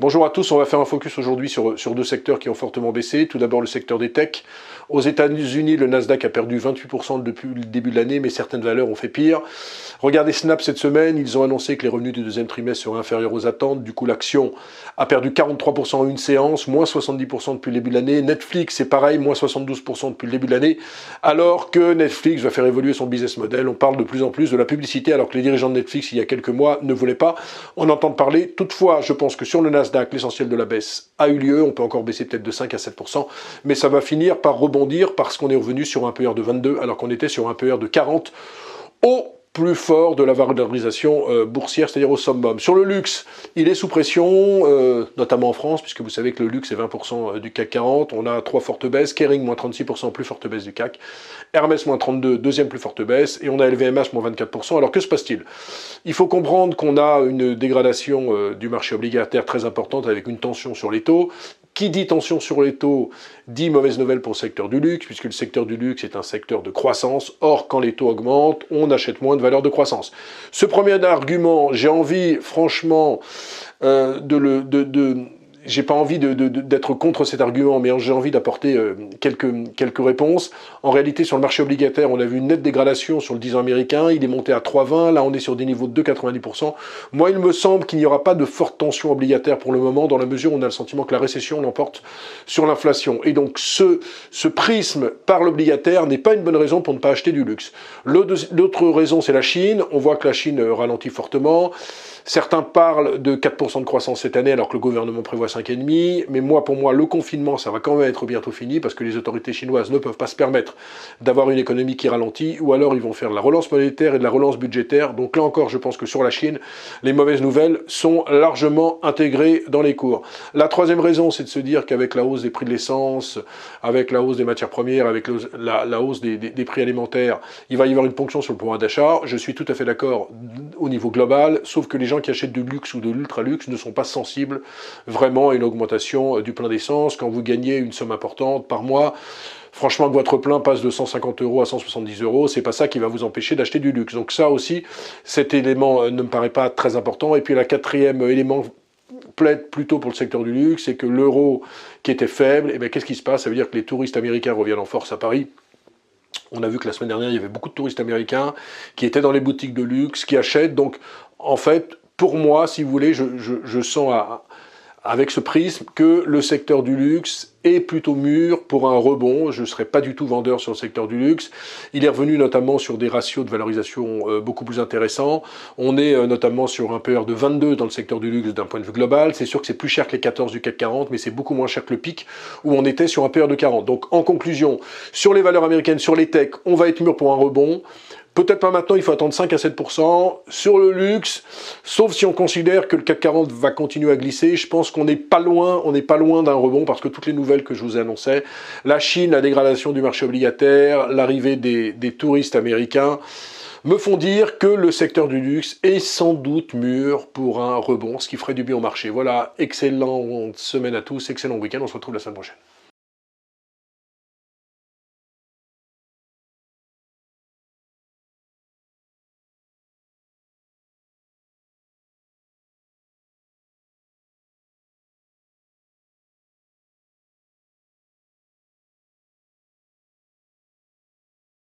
Bonjour à tous, on va faire un focus aujourd'hui sur deux secteurs qui ont fortement baissé. Tout d'abord le secteur des techs. Aux États-Unis, le Nasdaq a perdu 28% depuis le début de l'année, mais certaines valeurs ont fait pire. Regardez Snap cette semaine, ils ont annoncé que les revenus du deuxième trimestre seraient inférieurs aux attentes. Du coup, l'action a perdu 43% en une séance, moins 70% depuis le début de l'année. Netflix, c'est pareil, moins 72% depuis le début de l'année. Alors que Netflix va faire évoluer son business model. On parle de plus en plus de la publicité, alors que les dirigeants de Netflix, il y a quelques mois, ne voulaient pas en entendre parler. Toutefois, je pense que sur le Nasdaq, l'essentiel de la baisse a eu lieu. On peut encore baisser peut-être de 5 à 7%, mais ça va finir par rebondir parce qu'on est revenu sur un PER de 22 alors qu'on était sur un PER de 40 au plus fort de la valorisation boursière, c'est-à-dire au summum. Sur le luxe, il est sous pression, notamment en France, puisque vous savez que le luxe est 20% du CAC 40. On a trois fortes baisses, Kering, moins 36%, plus forte baisse du CAC. Hermès, moins 32, deuxième plus forte baisse. Et on a LVMH, moins 24%. Alors que se passe-t-il? Il faut comprendre qu'on a une dégradation du marché obligataire très importante avec une tension sur les taux. Qui dit tension sur les taux, dit mauvaise nouvelle pour le secteur du luxe, puisque le secteur du luxe est un secteur de croissance. Or, quand les taux augmentent, on achète moins de valeur de croissance. Ce premier argument, j'ai envie, franchement, j'ai pas envie d'être contre cet argument, mais j'ai envie d'apporter quelques réponses. En réalité, sur le marché obligataire, on a vu une nette dégradation sur le 10 ans américain. Il est monté à 3,20. Là, on est sur des niveaux de 2,90%. Moi, il me semble qu'il n'y aura pas de forte tension obligataire pour le moment, dans la mesure où on a le sentiment que la récession l'emporte sur l'inflation. Et donc, ce prisme par l'obligataire n'est pas une bonne raison pour ne pas acheter du luxe. L'autre raison, c'est la Chine. On voit que la Chine ralentit fortement. Certains parlent de 4% de croissance cette année, alors que le gouvernement prévoit 5,5%. Mais pour moi, le confinement, ça va quand même être bientôt fini, parce que les autorités chinoises ne peuvent pas se permettre d'avoir une économie qui ralentit, ou alors ils vont faire de la relance monétaire et de la relance budgétaire. Donc là encore, je pense que sur la Chine, les mauvaises nouvelles sont largement intégrées dans les cours. La troisième raison, c'est de se dire qu'avec la hausse des prix de l'essence, avec la hausse des matières premières, avec la hausse des prix alimentaires, il va y avoir une ponction sur le pouvoir d'achat. Je suis tout à fait d'accord au niveau global, sauf que les gens qui achètent du luxe ou de l'ultra-luxe ne sont pas sensibles vraiment à une augmentation du plein d'essence. Quand vous gagnez une somme importante par mois, franchement, que votre plein passe de 150 € à 170 €, c'est pas ça qui va vous empêcher d'acheter du luxe. Donc ça aussi, cet élément ne me paraît pas très important. Et puis la quatrième élément plaide plutôt pour le secteur du luxe, c'est que l'euro qui était faible, et bien qu'est-ce qui se passe? Ça veut dire que les touristes américains reviennent en force à Paris. On a vu que la semaine dernière, il y avait beaucoup de touristes américains qui étaient dans les boutiques de luxe, qui achètent. Donc, en fait, pour moi, si vous voulez, je sens avec ce prisme que le secteur du luxe est plutôt mûr pour un rebond. Je ne serai pas du tout vendeur sur le secteur du luxe. Il est revenu notamment sur des ratios de valorisation beaucoup plus intéressants. On est notamment sur un PER de 22 dans le secteur du luxe d'un point de vue global. C'est sûr que c'est plus cher que les 14 du CAC 40, mais c'est beaucoup moins cher que le pic où on était sur un PER de 40. Donc en conclusion, sur les valeurs américaines, sur les techs, on va être mûr pour un rebond. Peut-être pas maintenant, il faut attendre 5 à 7%. Sur le luxe, sauf si on considère que le CAC 40 va continuer à glisser, je pense qu'on n'est pas loin d'un rebond, parce que toutes les nouvelles que je vous annonçais, la Chine, la dégradation du marché obligataire, l'arrivée des touristes américains, me font dire que le secteur du luxe est sans doute mûr pour un rebond, ce qui ferait du bien au marché. Voilà, excellente semaine à tous, excellent week-end, on se retrouve la semaine prochaine.